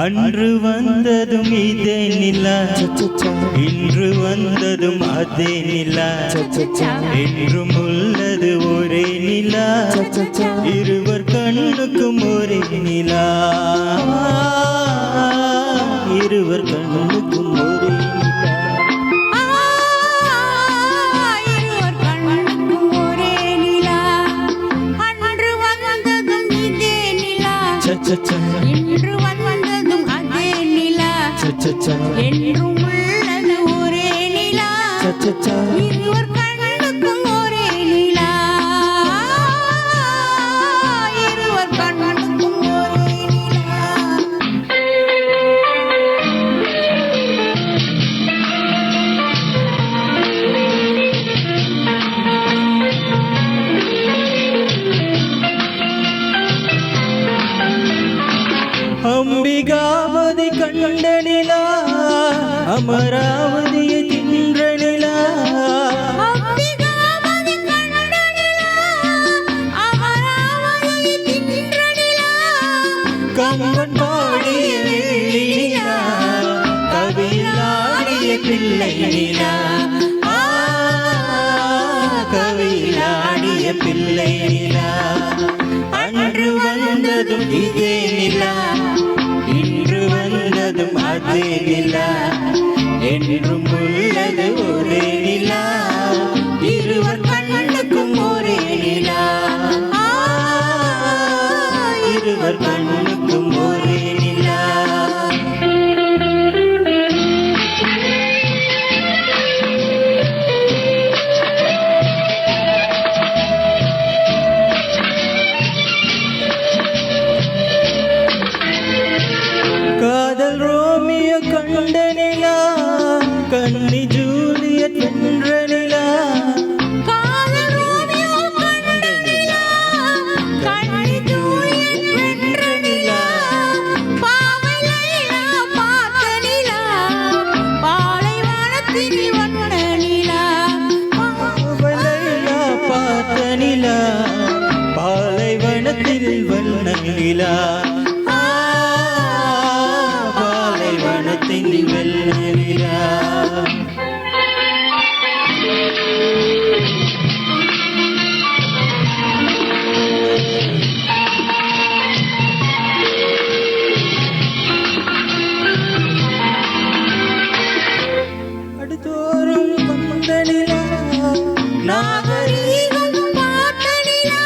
அன்று வந்ததும் இதே நிலா, இன்று வந்ததும் அதே நிலா, என்றும் உள்ளது ஒரே நிலா, இருவர் கண்ணுக்கும் ஒரே நிலா, இருவர் கண்ணுக்கும் ஒரே நிலா. இன்று வந்ததும் அதே நிலா, என்றும் உள்ளது ஒரே நிலா, இருவர் கண்ணுக்கும் ஒரே நிலா, இருவர் கண்ணுக்கும் ஒரே நிலா. அம்பிகாவதி கண்ட நிலா, அமராவதியை தின்ற நிலா, அம்பிகாவதி கண்ட நிலா, அமராவதியை தின்ற நிலா, கம்பன் பாடிய வெள்ளி நிலா, கவிலாடிய பிள்ளை நிலா, கவிலாடிய பிள்ளை நிலா. அன்று வந்ததும் இதே நிலா, இன்று வந்ததும் அதே நிலா, என்றும் உள்ளது ஒரே நிலா, இருவர் கண்ணுக்கும் ஒரே நிலா, இருவர் கண்ணுக்கும் ஒரே நிலா. காதல் ரோமியோ கண்ட நிலா, கண்ணி ஜூலியட் வென்ற நிலா, காதல் ரோமியோ கண்ட நிலா, கண்ணி ஜூலியட் வென்ற நிலா, பாவை லைலா பார்த்த நிலா, பாலைவனத்தில் வந்த நிலா, பாவை லைலா பார்த்த நிலா, பாலைவனத்தில் வந்த நிலா, பாலைவனத்தில் வெள்ள நிலா. அடுத்தோறும் வந்த நிலா, நாகரீகம் பார்த்த நிலா,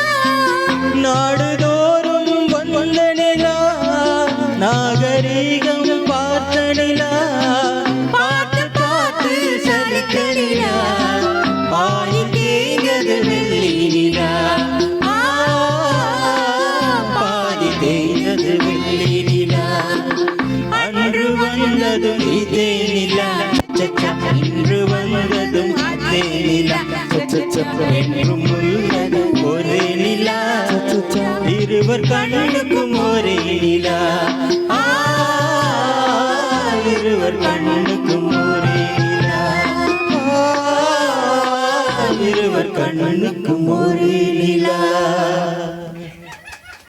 நாடுதோறும் வந்த நிலா, நாகரீகம் பார்த்த நிலா, பார்த்து பார்த்து சலித்த நிலா, பாதி தேய்ந்தது வெள்ளி நிலா, பாதி தேய்ந்தது வெள்ளி நிலா. அன்று வந்ததும் இதே நிலா, இன்று வந்ததும் அதே நிலா, என்றும் உள்ளது ஒரே நிலா, இருவர் கண்ணுக்கும் ஒரே நிலா, இருவர் கண்ணுக்கும் ஒரே நிலா, இருவர் கண்ணுக்கும் ஒரே நிலா.